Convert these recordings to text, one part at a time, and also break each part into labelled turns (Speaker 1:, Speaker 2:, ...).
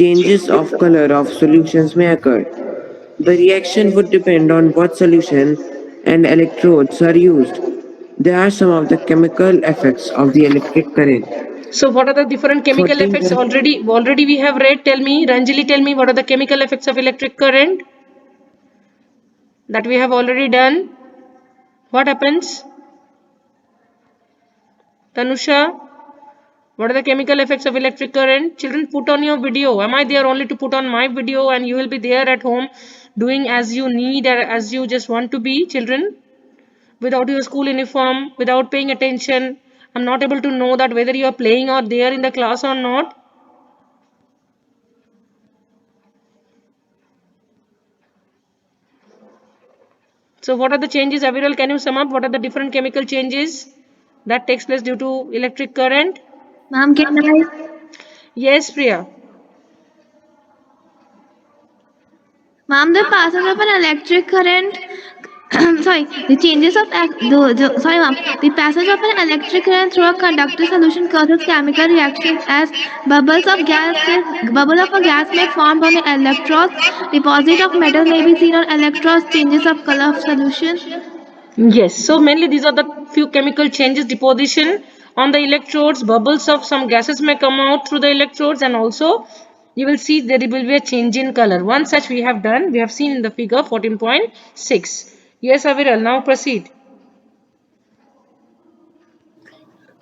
Speaker 1: Changes of color of solutions may occur. The reaction would depend on what solution and electrodes are used. There are some of the chemical effects of the electric current.
Speaker 2: So what are the different chemical effects?
Speaker 1: 14.
Speaker 2: Already we have read. Tell me, Ranjali, tell me what are the chemical effects of electric current that we have already done. What happens? Tanusha, what are the chemical effects of electric current? Children, put on your video. Am I there only to put on my video and you will be there at home doing as you need or as you just want to be, children? Without your school uniform, without paying attention. I'm not able to know that whether you are playing or there in the class or not. So what are the changes? Aviral, can you sum up what are the different chemical changes that takes place due to electric current?
Speaker 3: Ma'am, can I?
Speaker 2: Yes, Priya.
Speaker 3: Ma'am, the passage of an electric current. Sorry, the changes of sorry, ma'am. The passage of an electric current through a conductor solution causes chemical reactions as bubble of a gas may form on the electrodes. Deposit of metal may be seen on electrodes. Changes of color of solution.
Speaker 2: Yes, so mainly these are the few chemical changes, deposition on the electrodes, bubbles of some gases may come out through the electrodes, and also you will see there will be a change in color. One such we have done, we have seen in the figure 14.6. Yes, Aviral, now proceed.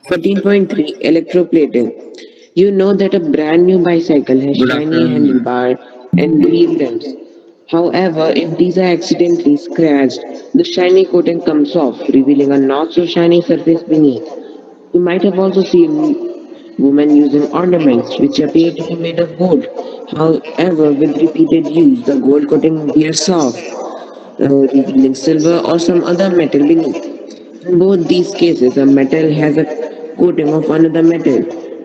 Speaker 1: 14.3 Electroplating. You know that a brand new bicycle has shiny handlebar and wheel rims. However, if these are accidentally scratched, the shiny coating comes off, revealing a not so shiny surface beneath. You might have also seen women using ornaments which appear to be made of gold. However, with repeated use, the gold coating wears off, revealing silver or some other metal beneath. In both these cases, a metal has a coating of another metal.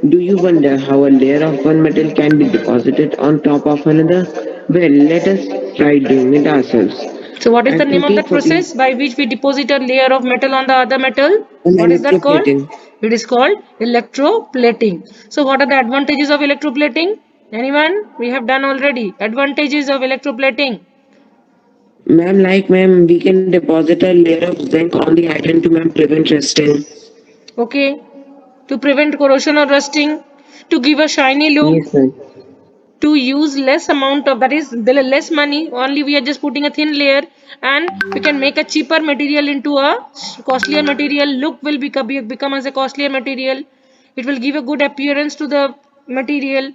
Speaker 1: Do you wonder how a layer of one metal can be deposited on top of another? Well, let us try doing it ourselves.
Speaker 2: So what is the name of
Speaker 1: Activity
Speaker 2: that
Speaker 1: 14.
Speaker 2: process by which we deposit a layer of metal on the other metal? What is that called?
Speaker 1: Electroplating.
Speaker 2: It is called electroplating. So what are the advantages of electroplating? Anyone? We have done already. Advantages of electroplating.
Speaker 1: Ma'am, we can deposit a layer of zinc on the iron to prevent rusting.
Speaker 2: Okay. To prevent corrosion or rusting. To give a shiny look.
Speaker 1: Yes, ma'am.
Speaker 2: To use less amount of, that is the less money, only we are just putting a thin layer, and we can make a cheaper material into a costlier material. Look will become as a costlier material. It will give a good appearance to the material.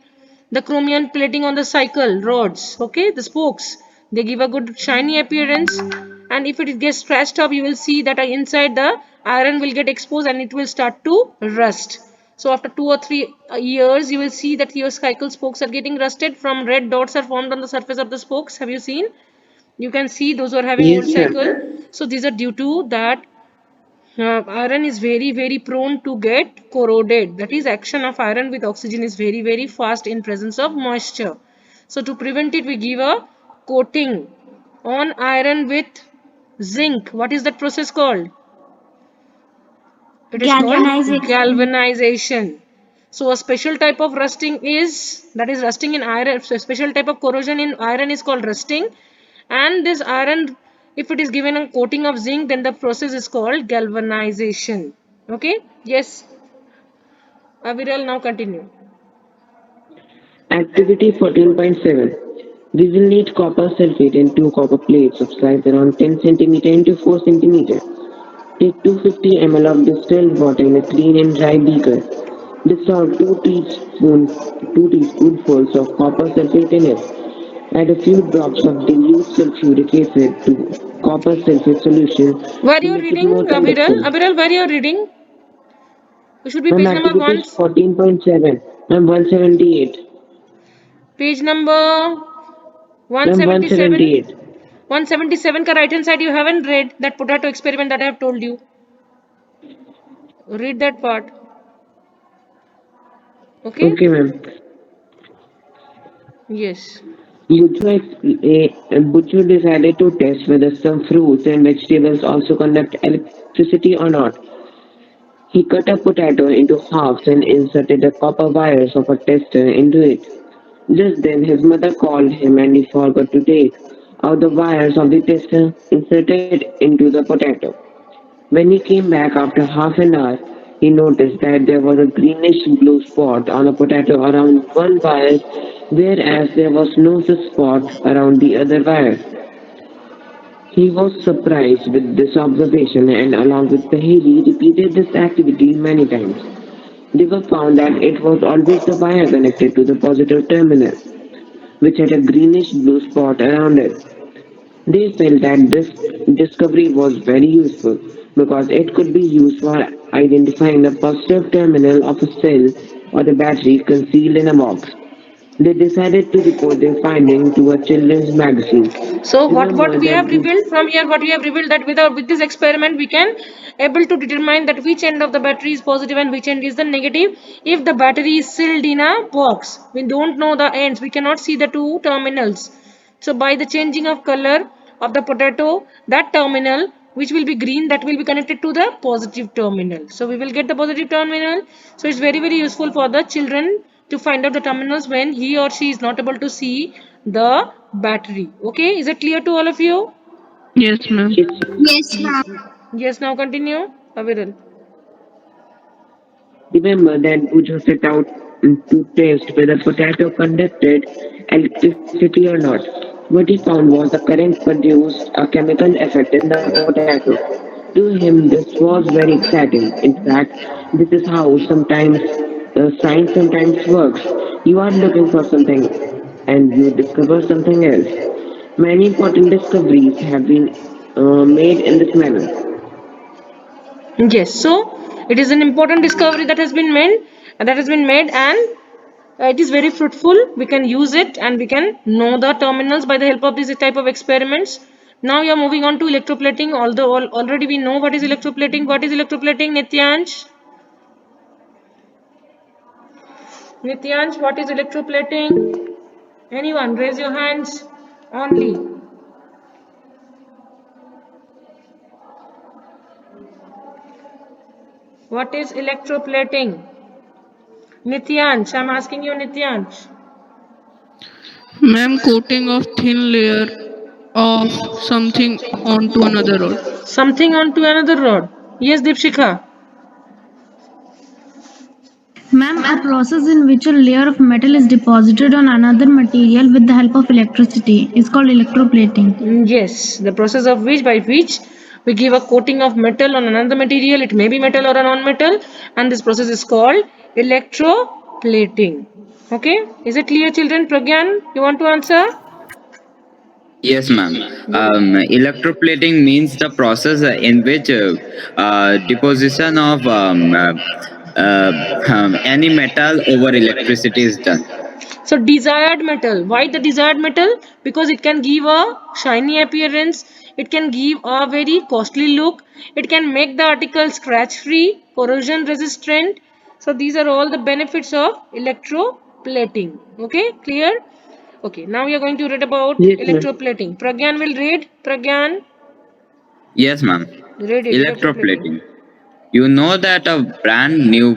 Speaker 2: The chromium plating on the cycle rods, okay, the spokes, they give a good shiny appearance. And if it gets scratched up, you will see that inside the iron will get exposed and it will start to rust. So after 2 or 3 years, you will see that your cycle spokes are getting rusted. From red dots are formed on the surface of the spokes. Have you seen? You can see those who are having old
Speaker 1: Yes, ma'am.
Speaker 2: cycle. So these are due to that iron is very prone to get corroded. That is, action of iron with oxygen is very fast in presence of moisture. So to prevent it, we give a coating on iron with zinc. What is that process called? It is called
Speaker 3: Galvanization.
Speaker 2: galvanization. So a special type of rusting is, that is rusting in iron, so a special type of corrosion in iron is called rusting. And this iron, if it is given a coating of zinc, then the process is called galvanization. Okay? Yes. Aviral, now continue.
Speaker 1: Activity 14.7. We will need copper sulfate in two copper plates of size around 10 centimeter into 4 centimeter. Take 250 ml of distilled water in a clean and dry beaker. Dissolve 2 teaspoonfuls of copper sulfate in it. Add a few drops of dilute sulfuric acid to copper sulfate solution
Speaker 2: Where
Speaker 1: to
Speaker 2: you are
Speaker 1: make it
Speaker 2: reading,
Speaker 1: more
Speaker 2: Aviral?
Speaker 1: conductive.
Speaker 2: Aviral, where you are reading? It should be
Speaker 1: Ma'am,
Speaker 2: page number
Speaker 1: activity
Speaker 2: 1.
Speaker 1: is 14.7. Ma'am, 178.
Speaker 2: Page number
Speaker 1: Ma'am,
Speaker 2: 177.
Speaker 1: 178.
Speaker 2: 177 ka right hand side you haven't read that potato experiment that I have told you. Read that part. Okay?
Speaker 1: Okay, ma'am.
Speaker 2: Yes.
Speaker 1: Butcher decided to test whether some fruits and vegetables also conduct electricity or not. He cut a potato into halves and inserted the copper wires of a tester into it. Just then his mother called him and he forgot to take out the wires of the tester inserted into the potato. When he came back after half an hour, he noticed that there was a greenish blue spot on the potato around one wire, whereas there was no such spot around the other wire. He was surprised with this observation and along with Paheli repeated this activity many times. They were found that it was always the wire connected to the positive terminal, which had a greenish blue spot around it. They felt that this discovery was very useful because it could be used for identifying the positive terminal of a cell or the battery concealed in a box. They decided to report their finding to a children's magazine.
Speaker 2: So what
Speaker 1: Remember
Speaker 2: we have
Speaker 1: that this
Speaker 2: revealed from here, what we have revealed that with this experiment we can able to determine that which end of the battery is positive and which end is the negative. If the battery is sealed in a box, we don't know the ends, we cannot see the two terminals. So by the changing of color of the potato, that terminal which will be green, that will be connected to the positive terminal. So we will get the positive terminal. So it's very useful for the children to find out the terminals when he or she is not able to see the battery. Okay, is it clear to all of you?
Speaker 4: Yes, ma'am.
Speaker 1: it's
Speaker 3: Yes, ma'am.
Speaker 2: Yes, now continue. Aviral.
Speaker 1: remember that Bujo set out to test whether potato conducted electricity or not. What he found was the current produced a chemical effect in the potato. To him, this was very exciting. In fact, this is how science sometimes works. You are looking for something and you discover something else. Many important discoveries have been made in this manner.
Speaker 2: Yes, so it is an important discovery that has been made, and it is very fruitful. We can use it and we can know the terminals by the help of this type of experiments. Now you are moving on to electroplating. Although already we know what is electroplating. What is electroplating, Nityansh? Nityansh, what is electroplating? Anyone, raise your hands only. What is electroplating? Nityansh, I'm asking you, Nityansh.
Speaker 4: Ma'am, coating of thin layer of something onto another rod.
Speaker 2: Something onto another rod. Yes, Deepshikha.
Speaker 3: Ma'am, a process in which a layer of metal is deposited on another material with the help of electricity is called electroplating.
Speaker 2: Yes, the process of by which we give a coating of metal on another material. It may be metal or a non-metal, and this process is called electroplating. Okay, is it clear, children? Pragyan, you want to answer?
Speaker 5: Yes, ma'am. Electroplating means the process in which deposition of uh, any metal over electricity is done.
Speaker 2: So desired metal. Why the desired metal? Because it can give a shiny appearance. It can give a very costly look. It can make the article scratch free, corrosion resistant. So these are all the benefits of electroplating. Okay, clear? Okay, now we are going to read about
Speaker 1: Yes, ma'am.
Speaker 2: electroplating. Pragyan will read. Pragyan,
Speaker 5: Yes, ma'am.
Speaker 2: read it. Electroplating.
Speaker 5: Electroplating. You know that a brand new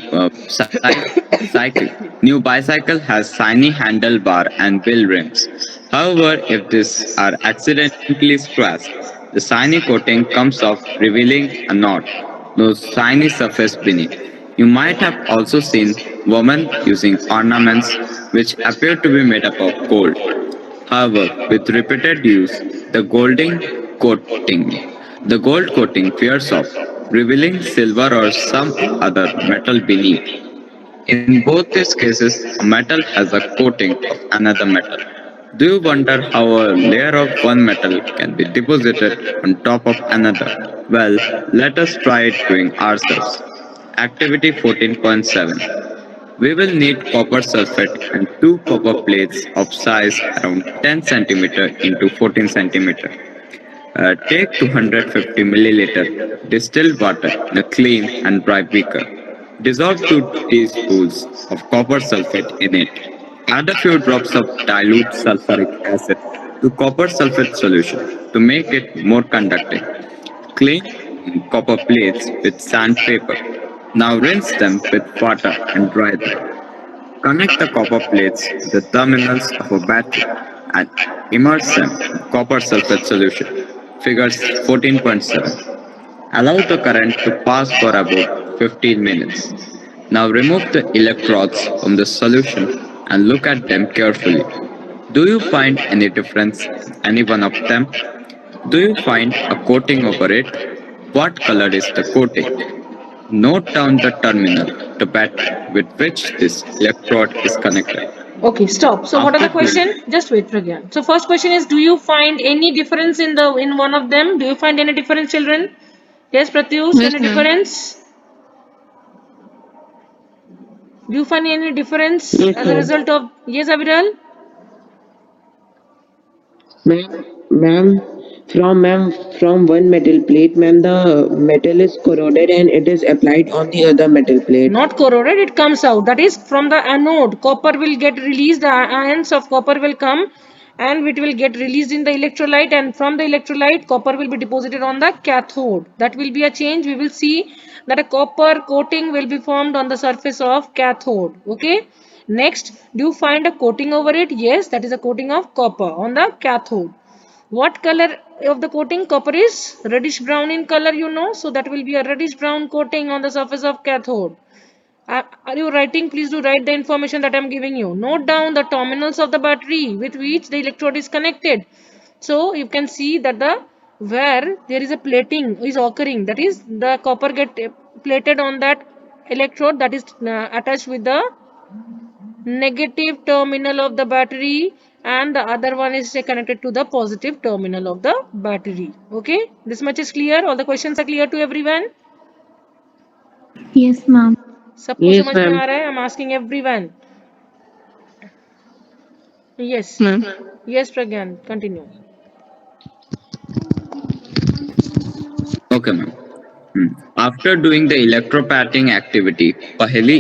Speaker 5: new bicycle has shiny handlebar and wheel rims. However, if these are accidentally scratched, the shiny coating comes off, revealing a knot, no shiny surface beneath. You might have also seen women using ornaments which appear to be made up of gold. However, with repeated use, the gold coating wears off, revealing silver or some other metal beneath. In both these cases, a metal has a coating of another metal. Do you wonder how a layer of one metal can be deposited on top of another? Well, let us try it doing ourselves. Activity 14.7. We will need copper sulfate and two copper plates of size around 10 centimeter into 14 centimeter. Take 250 milliliter distilled water in a clean and dry beaker. Dissolve 2 teaspoons of copper sulfate in it. Add a few drops of dilute sulfuric acid to copper sulfate solution to make it more conducting. Clean copper plates with sandpaper. Now rinse them with water and dry them. Connect the copper plates to the terminals of a battery and immerse them in copper sulfate solution. Figures 14.7. Allow the current to pass for about 15 minutes. Now remove the electrodes from the solution and look at them carefully. Do you find any difference in any one of them? Do you find a coating over it? What color is the coating? Note down the terminal, the battery with which this electrode is connected.
Speaker 2: Okay, stop. So what are the
Speaker 5: After doing
Speaker 2: question? Just wait, Pragyan. So first question is, do you find any difference in one of them? Do you find any difference, children? Yes, Pratyush,
Speaker 4: Yes,
Speaker 2: any
Speaker 4: ma'am.
Speaker 2: difference? Do you find any difference
Speaker 1: Yes,
Speaker 2: as a
Speaker 1: ma'am.
Speaker 2: result of, yes, Aviral?
Speaker 1: Ma'am, ma'am, from one metal plate, ma'am, the metal is corroded and it is applied on the other metal plate.
Speaker 2: Not corroded, it comes out. That is from the anode. Copper will get released, the ions of copper will come and it will get released in the electrolyte, and from the electrolyte, copper will be deposited on the cathode. That will be a change. We will see that a copper coating will be formed on the surface of cathode. Okay. Next, do you find a coating over it? Yes, that is a coating of copper on the cathode. What color of the coating? Copper is reddish brown in color, you know. So that will be a reddish brown coating on the surface of cathode. Are you writing? Please do write the information that I am giving you. Note down the terminals of the battery with which the electrode is connected. So you can see that the where there is a plating is occurring, that is the copper get plated on that electrode that is attached with the negative terminal of the battery, and the other one is connected to the positive terminal of the battery. Okay, this much is clear. All the questions are clear to everyone.
Speaker 3: Yes, ma'am.
Speaker 2: सबको
Speaker 1: Yes,
Speaker 2: समझ में
Speaker 1: ma'am.
Speaker 2: आ रहा है? I'm asking everyone.
Speaker 4: Yes,
Speaker 2: Yes.
Speaker 4: ma'am.
Speaker 2: Yes, Pragyan, continue.
Speaker 5: Okay, ma'am. After doing the electropatting activity, Paheli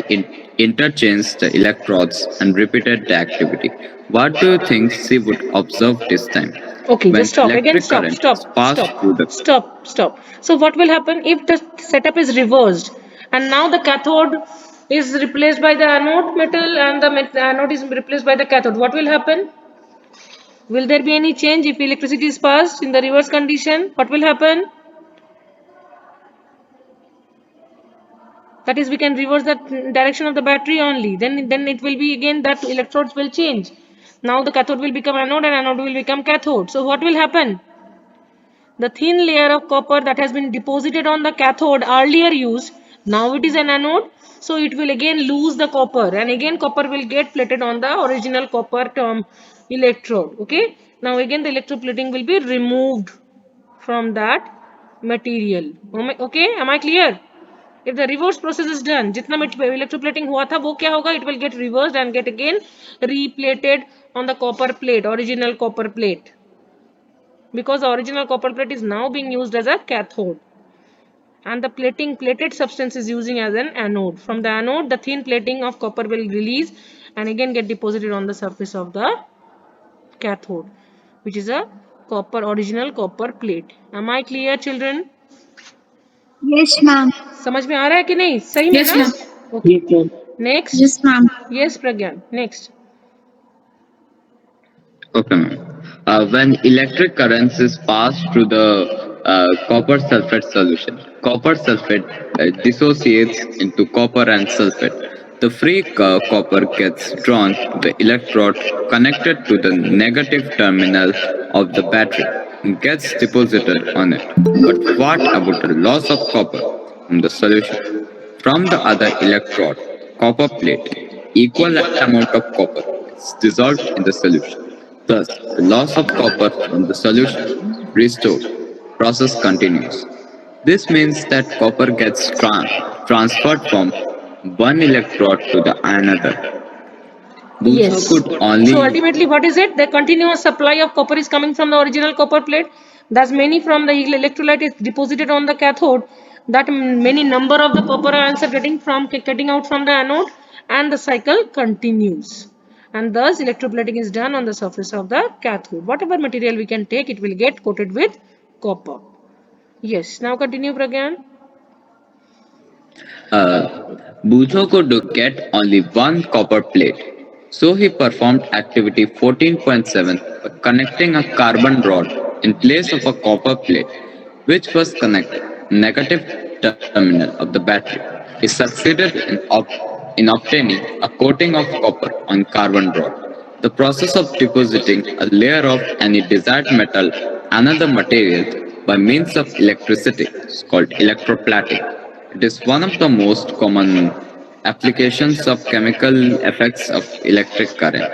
Speaker 5: interchanged the electrodes and repeated the activity. What do you think she would observe this time?
Speaker 2: Okay,
Speaker 5: When
Speaker 2: just stop. Again,
Speaker 5: electric
Speaker 2: stop,
Speaker 5: current is
Speaker 2: stop,
Speaker 5: passed
Speaker 2: stop,
Speaker 5: through the
Speaker 2: stop, stop. So, what will happen if the setup is reversed and now the cathode is replaced by the anode metal and the anode is replaced by the cathode? What will happen? Will there be any change if electricity is passed in the reverse condition? What will happen? That is, we can reverse the direction of the battery only. Then it will be again that electrodes will change. Now the cathode will become anode and anode will become cathode. So what will happen? The thin layer of copper that has been deposited on the cathode earlier used, now it is an anode. So it will again lose the copper, and again copper will get plated on the original copper term electrode. Okay. Now again the electroplating will be removed from that material. Okay. Am I clear? If the reverse process is done, जितना electroplating हुआ था वो क्या होगा? It will get reversed and get again replated on the copper plate, original copper plate, because the original copper plate is now being used as a cathode, and the plated substance is using as an anode. From the anode, the thin plating of copper will release and again get deposited on the surface of the cathode, which is a original copper plate. Am I clear, children?
Speaker 3: Yes, ma'am.
Speaker 2: समझ में आ रहा है कि नहीं? सही में
Speaker 4: Yes,
Speaker 2: ना?
Speaker 4: ma'am.
Speaker 2: Okay.
Speaker 1: Yes, ma'am.
Speaker 2: Next.
Speaker 3: Yes, ma'am.
Speaker 2: Yes, Pragyan. Next.
Speaker 5: Okay, ma'am. When electric currents is passed through the copper sulfate solution, copper sulfate dissociates into copper and sulfate. The free copper gets drawn to the electrode connected to the negative terminal of the battery and gets deposited on it. But what about the loss of copper from the solution? From the other electrode, copper plate, equal amount of copper is dissolved in the solution. Thus, the loss of copper from the solution restored. Process continues. This means that copper gets transferred from one electrode to the another. User
Speaker 2: Yes.
Speaker 5: could
Speaker 2: So
Speaker 5: only
Speaker 2: ultimately, what is it? The continuous supply of copper is coming from the original copper plate. Thus, many from the electrolyte is deposited on the cathode. That many number of the copper ions are getting out from the anode, and the cycle continues. And thus, electroplating is done on the surface of the cathode. Whatever material we can take, it will get coated with copper. Yes. Now continue, Pragyan.
Speaker 5: Buzo could get only one copper plate, so he performed activity 14.7 by connecting a carbon rod in place of a copper plate, which was connected negative terminal of the battery. He succeeded in obtaining a coating of copper on carbon rod. The process of depositing a layer of any desired metal another material by means of electricity is called electroplating. It is one of the most common applications of chemical effects of electric current.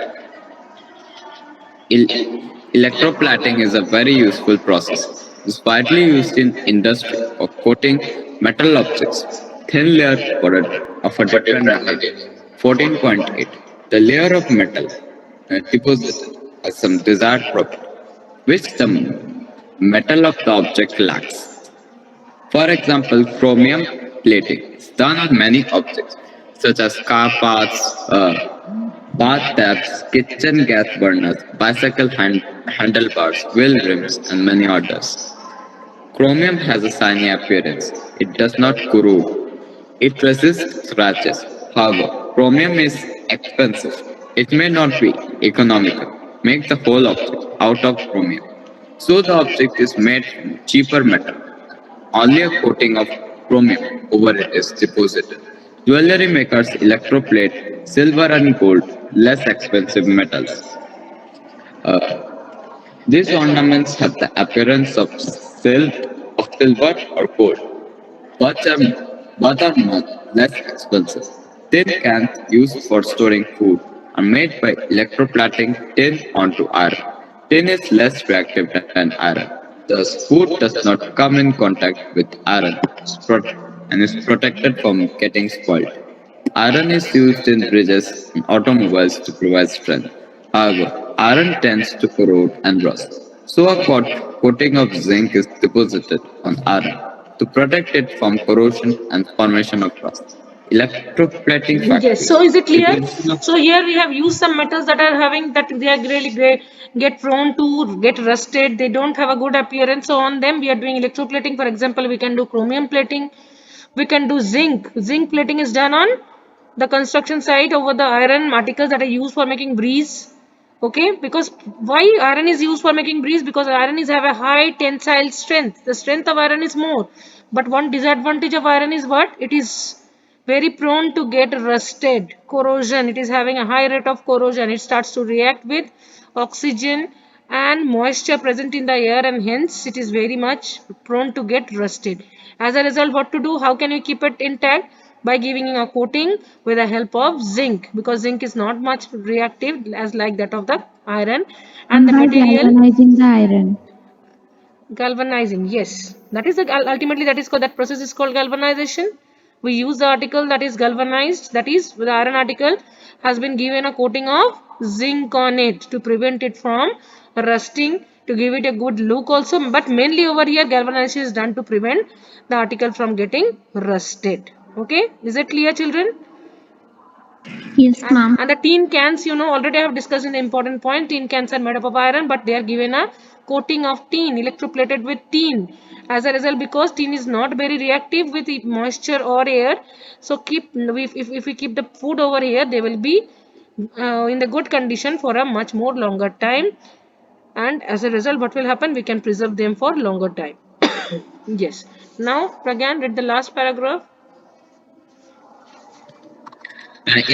Speaker 5: Electroplating is a very useful process. It is widely used in industry for coating metal objects. Thin layer of a different material. 14.8. The layer of metal deposited has some desired property, which the metal of the object lacks. For example, chromium plating is done on many objects, such as car parts, bathtubs, kitchen gas burners, bicycle handlebars, wheel rims, and many others. Chromium has a shiny appearance. It does not corrode. It resists scratches. However, chromium is expensive. It may not be economical. Make the whole object out of chromium. So the object is made from cheaper metal. Only a coating of chromium over it is deposited. Jewelry makers electroplate silver and gold, less expensive metals. These ornaments have the appearance of silver or gold, but are much less expensive. Tin cans used for storing food are made by electroplating tin onto iron. Tin is less reactive than iron. Thus, food does not come in contact with iron and is protected from getting spoiled. Iron is used in bridges and automobiles to provide strength. However, iron tends to corrode and rust, so a coating of zinc is deposited on iron to protect it from corrosion and formation of rust. Electroplating
Speaker 2: Yes.
Speaker 5: factories.
Speaker 2: So is it clear?
Speaker 5: Deposition of
Speaker 2: So here we have used some metals that are having that they are really get prone to get rusted. They don't have a good appearance. So on them we are doing electroplating. For example, we can do chromium plating. We can do zinc. Zinc plating is done on the construction site over the iron articles that are used for making breeze. Okay, because why iron is used for making breeze? Because iron is have a high tensile strength. The strength of iron is more. But one disadvantage of iron is what? It is very prone to get rusted, corrosion. It is having a high rate of corrosion. It starts to react with oxygen and moisture present in the air, and hence it is very much prone to get rusted. As a result, what to do? How can we keep it intact? By giving a coating with the help of zinc, because zinc is not much reactive as like that of the iron, and
Speaker 3: And
Speaker 2: the
Speaker 3: by
Speaker 2: material
Speaker 3: galvanizing the iron.
Speaker 2: galvanizing, yes, that is the ultimately that is called, that process is called galvanization. We use the article that is galvanized, that is the iron article has been given a coating of zinc on it to prevent it from rusting, to give it a good look also, but mainly over here galvanization is done to prevent the article from getting rusted. Okay, is it clear, children?
Speaker 3: Yes, ma'am.
Speaker 2: And the tin cans, already I have discussed in the important point. Tin cans are made up of iron, but they are given a coating of tin, electroplated with tin. As a result, because tin is not very reactive with moisture or air, so if we keep the food over here, they will be in the good condition for a much more longer time. And as a result, what will happen? We can preserve them for longer time. Yes. Now, Pragyan, read the last paragraph.